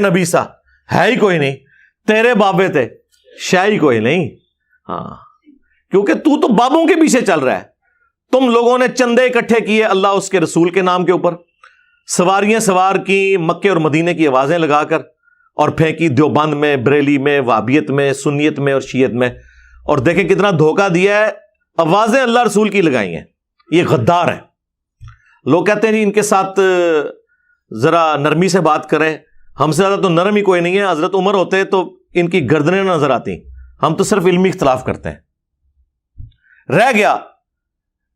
نبی سا ہے ہی کوئی نہیں، تیرے بابے تھے شے ہی کوئی نہیں. ہاں کیونکہ تو بابوں کے پیچھے چل رہا ہے. تم لوگوں نے چندے اکٹھے کیے اللہ اس کے رسول کے نام کے اوپر، سواریاں سوار کی مکے اور مدینے کی آوازیں لگا کر، اور پھینکی دیوبند میں، بریلی میں، وہابیت میں، سنیت میں اور شیعت میں. اور دیکھیں کتنا دھوکہ دیا ہے، آوازیں اللہ رسول کی لگائی ہیں. یہ غدار ہے. لوگ کہتے ہیں جی ان کے ساتھ ذرا نرمی سے بات کریں. ہم سے زیادہ تو نرم ہی کوئی نہیں ہے. حضرت عمر ہوتے تو ان کی گردنیں نہ نظر آتی. ہم تو صرف علمی اختلاف کرتے ہیں. رہ گیا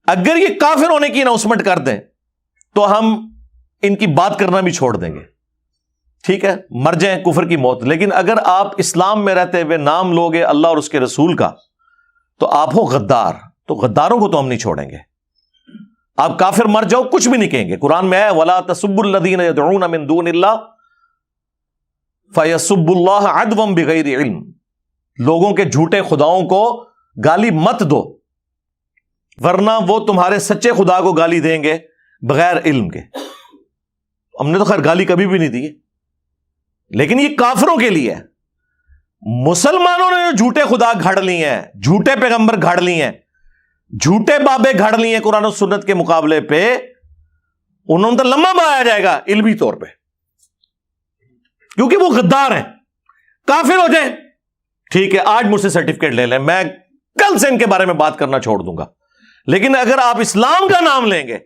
اگر یہ کافر ہونے کی اناؤنسمنٹ کر دیں تو ہم ان کی بات کرنا بھی چھوڑ دیں گے. ٹھیک ہے، مر جائیں کفر کی موت. لیکن اگر آپ اسلام میں رہتے ہوئے نام لوگے اللہ اور اس کے رسول کا تو آپ ہو غدار. تو غداروں کو تو ہم نہیں چھوڑیں گے. آپ کافر مر جاؤ کچھ بھی نہیں کہیں گے. قرآن میں ہے وَلَا تَسُبُّوا الَّذِينَ يَدْعُونَ مِن دُونِ اللَّهِ فَيَسُبُّوا اللَّهَ عَدْوًا بِغَيْرِ عِلْمٍ. لوگوں کے جھوٹے خداؤں کو گالی مت دو ورنہ وہ تمہارے سچے خدا کو گالی دیں گے بغیر علم کے. ہم نے تو خیر گالی کبھی بھی نہیں دی، لیکن یہ کافروں کے لیے ہے. مسلمانوں نے جو جھوٹے خدا گھڑ لی ہیں، جھوٹے پیغمبر گھڑ لی ہیں، جھوٹے بابے گھڑ لی ہیں قرآن و سنت کے مقابلے پہ، انہوں نے تو لمبا بنایا جائے گا علمی طور پہ، کیونکہ وہ غدار ہیں. کافر ہو جائیں ٹھیک ہے، آج مجھ سے سرٹیفکیٹ لے لیں، میں کل سے ان کے بارے میں بات کرنا چھوڑ دوں گا. لیکن اگر آپ اسلام کا نام لیں گے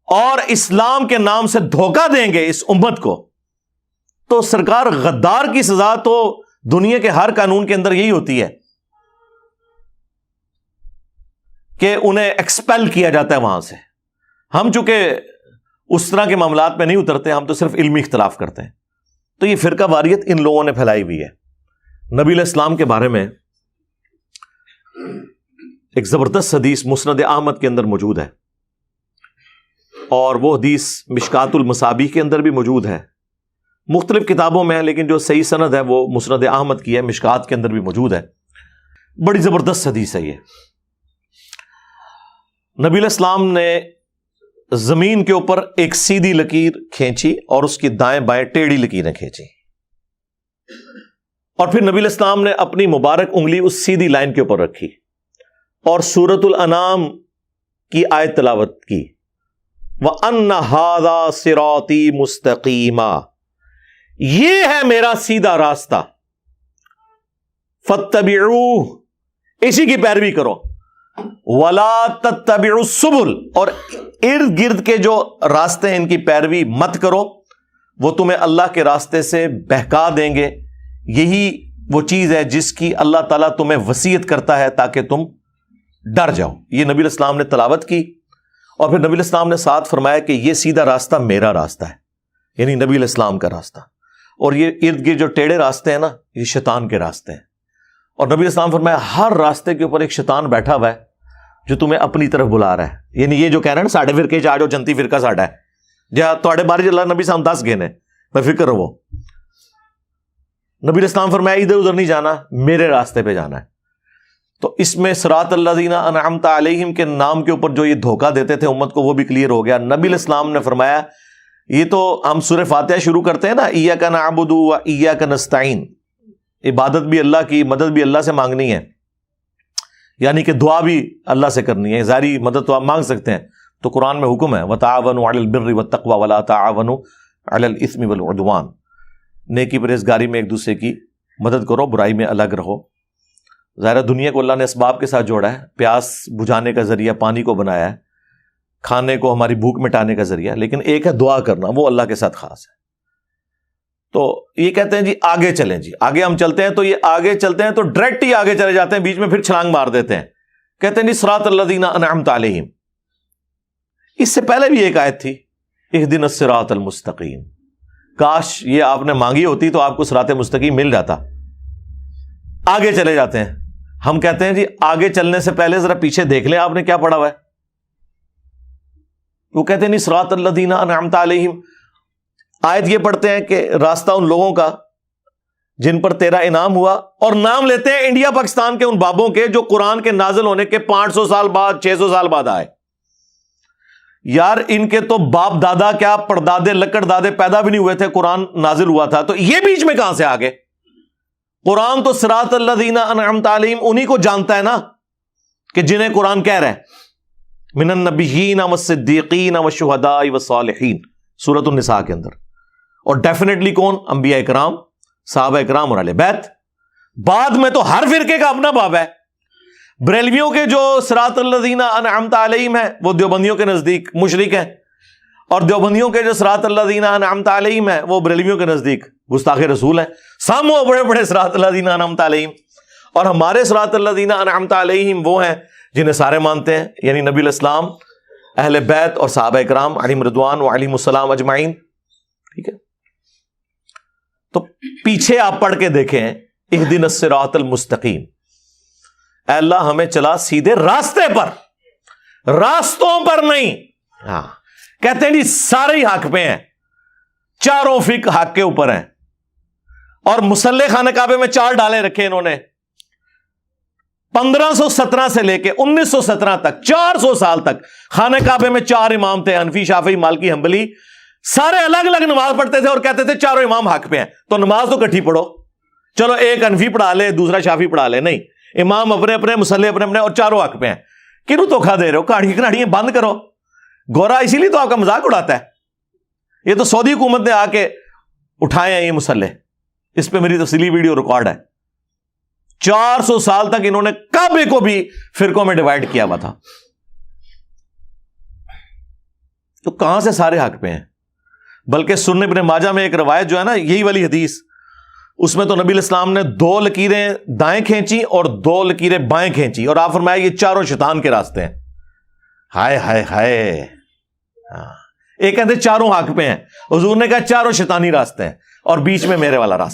اور اسلام کے نام سے دھوکہ دیں گے اس امت کو تو سرکار غدار کی سزا تو دنیا کے ہر قانون کے اندر یہی ہوتی ہے کہ انہیں ایکسپیل کیا جاتا ہے وہاں سے. ہم چونکہ اس طرح کے معاملات میں نہیں اترتے، ہم تو صرف علمی اختلاف کرتے ہیں. تو یہ فرقہ واریت ان لوگوں نے پھیلائی ہوئی ہے. نبی علیہ السلام کے بارے میں ایک زبردست حدیث مسند احمد کے اندر موجود ہے، اور وہ حدیث مشکات المصابیح کے اندر بھی موجود ہے. مختلف کتابوں میں ہے لیکن جو صحیح سند ہے وہ مسند احمد کی ہے، مشکات کے اندر بھی موجود ہے. بڑی زبردست حدیث ہے یہ. نبی علیہ السلام نے زمین کے اوپر ایک سیدھی لکیر کھینچی اور اس کی دائیں بائیں ٹیڑھی لکیریں کھینچی، اور پھر نبی علیہ السلام نے اپنی مبارک انگلی اس سیدھی لائن کے اوپر رکھی اور سورۃ الانعام کی آیت تلاوت کی، وَأَنَّ هَذَا صِرَاطِي مُسْتَقِيمًا، یہ ہے میرا سیدھا راستہ، فَاتَّبِعُوهُ، اسی کی پیروی کرو، وَلَا تَتَّبِعُوا السُّبُلَ، اور ارد گرد کے جو راستے ہیں ان کی پیروی مت کرو، وہ تمہیں اللہ کے راستے سے بہکا دیں گے. یہی وہ چیز ہے جس کی اللہ تعالیٰ تمہیں وصیت کرتا ہے تاکہ تم ڈر جاؤ. یہ نبی علیہ السلام نے تلاوت کی، اور پھر نبی علیہ السلام نے ساتھ فرمایا کہ یہ سیدھا راستہ میرا راستہ ہے، یعنی نبی علیہ السلام کا راستہ، اور یہ ارد گرد جو ٹیڑھے راستے ہیں نا یہ شیطان کے راستے ہیں. اور نبی علیہ السلام فرمایا ہر راستے کے اوپر ایک شیطان بیٹھا ہوا ہے جو تمہیں اپنی طرف بلا رہا ہے. یعنی یہ جو کہہ رہے ہیں نا ساڈے فرقے چ آ جاؤ، جنتی فرقہ ساڈا ہے، جہاں تھوڑے بارے اللہ نبی صاحب 10 گنے میں فکر رہو. نبی علیہ السلام فرمایا ادھر ادھر نہیں جانا، میرے راستے پہ جانا ہے. تو اس میں صراط الذین انعمت علیہم کے نام کے اوپر جو یہ دھوکہ دیتے تھے امت کو وہ بھی کلیئر ہو گیا. نبی علیہ السلام نے فرمایا یہ تو ہم سورہ فاتحہ شروع کرتے ہیں نا، ایاک نعبد و ایاک نستعین، عبادت بھی اللہ کی، مدد بھی اللہ سے مانگنی ہے، یعنی کہ دعا بھی اللہ سے کرنی ہے. ظاہری مدد تو آپ مانگ سکتے ہیں، تو قرآن میں حکم ہے وتعاونوا علی البر والتقوی ولا تعاونوا علی الاثم والعدوان، نیکی پرہیزگاری میں ایک دوسرے کی مدد کرو، برائی میں الگ رہو. ظاہر دنیا کو اللہ نے اسباب کے ساتھ جوڑا ہے، پیاس بجھانے کا ذریعہ پانی کو بنایا ہے، کھانے کو ہماری بھوک مٹانے کا ذریعہ، لیکن ایک ہے دعا کرنا، وہ اللہ کے ساتھ خاص ہے. تو یہ کہتے ہیں جی آگے چلیں، جی آگے ہم چلتے ہیں، تو یہ آگے چلتے ہیں تو ڈائریکٹ ہی آگے چلے جاتے ہیں، بیچ میں پھر چھلانگ مار دیتے ہیں، کہتے ہیں جی صراط الذین انعمت علیہم. اس سے پہلے بھی ایک آیت تھی اہدنا الصراط المستقیم، کاش یہ آپ نے مانگی ہوتی تو آپ کو صراط مستقیم مل جاتا. آگے چلے جاتے ہیں. ہم کہتے ہیں جی آگے چلنے سے پہلے ذرا پیچھے دیکھ لیں آپ نے کیا پڑھا ہوا ہے. وہ کہتے ہیں نہیں صراط الذین انعمت علیہم، آیت یہ پڑھتے ہیں کہ راستہ ان لوگوں کا جن پر تیرا انعام ہوا، اور نام لیتے ہیں انڈیا پاکستان کے ان بابوں کے جو قرآن کے نازل ہونے کے 500 سال بعد 600 سال بعد آئے. یار ان کے تو باپ دادا کیا پردادے لکڑ دادے پیدا بھی نہیں ہوئے تھے قرآن نازل ہوا تھا، تو یہ بیچ میں کہاں سے آ گئے؟ قرآن تو صراط الذین انعمت علیہم انہی کو جانتا ہے نا کہ جنہیں قرآن کہہ رہا ہے من النبیین والصدیقین والشہداء والصالحین سورۃ النساء کے اندر، اور ڈیفینیٹلی کون؟ انبیاء اکرام، صحابہ اکرام اور اہل بیت۔ بعد میں تو ہر فرقے کا اپنا باب ہے۔ بریلویوں کے جو صراط الذین انعمت علیہم ہیں وہ دیوبندیوں کے نزدیک مشرک ہیں، اور دیوبندیوں کے جو صراط الذین انعمت علیہم ہیں وہ بریلویوں کے نزدیک گستاخ رسول ہیں۔ سامو بڑے بڑے صراط الذین انعمت علیہم، اور ہمارے صراط الذین انعمت علیہم وہ ہیں جنہیں سارے مانتے ہیں، یعنی نبی الاسلام، اہل بیت اور صحابہ اکرام علیہم رضوان و علیہم السلام اجمعین۔ ٹھیک ہے، تو پیچھے آپ پڑھ کے دیکھیں اہدنا الصراط المستقیم، اے اللہ ہمیں چلا سیدھے راستے پر، راستوں پر نہیں۔ ہاں کہتے ہیں جی سارے ہی حق پہ ہیں، چاروں فقہ حق کے اوپر ہیں، اور مصلی خانہ کعبے میں 4 ڈالے رکھے انہوں نے 1517 سے لے کے 1917 تک، 400 سال تک خانہ کعبے میں 4 امام تھے، حنفی، شافعی، مالکی، حنبلی، سارے الگ الگ نماز پڑھتے تھے اور کہتے تھے چاروں امام حق پہ ہیں، تو نماز تو کٹھی پڑھو، چلو ایک حنفی پڑھا لے دوسرا شافعی پڑھا لے، نہیں، امام اپنے اپنے، مصلی اپنے اپنے، اور چاروں حق پہ ہیں۔ کیوں دھوکھا دے رہے ہو؟ کہاڑیاں بند کرو۔ گورا اسی لیے تو آپ کا مذاق اڑاتا ہے، یہ تو سعودی حکومت نے آ کے اٹھائے ہیں یہ مصلی، اس پہ میری تفصیلی ویڈیو ریکارڈ ہے۔ 400 سال تک انہوں نے کعبے کو بھی فرقوں میں ڈیوائیڈ کیا ہوا تھا، تو کہاں سے سارے حق پہ ہیں؟ بلکہ سنن ابن ماجہ میں ایک روایت جو ہے نا یہی والی حدیث، اس میں تو نبی الاسلام نے 2 لکیریں دائیں کھینچی اور 2 لکیریں بائیں کھینچی، اور آپ فرمایا یہ چاروں شیطان کے راستے ہیں۔ ہائے ہائے ہائے، ایک کہتے چاروں حق پہ ہیں، حضور نے کہا چاروں شیطانی راستے ہیں، اور بیچ میں میرے والا راستہ۔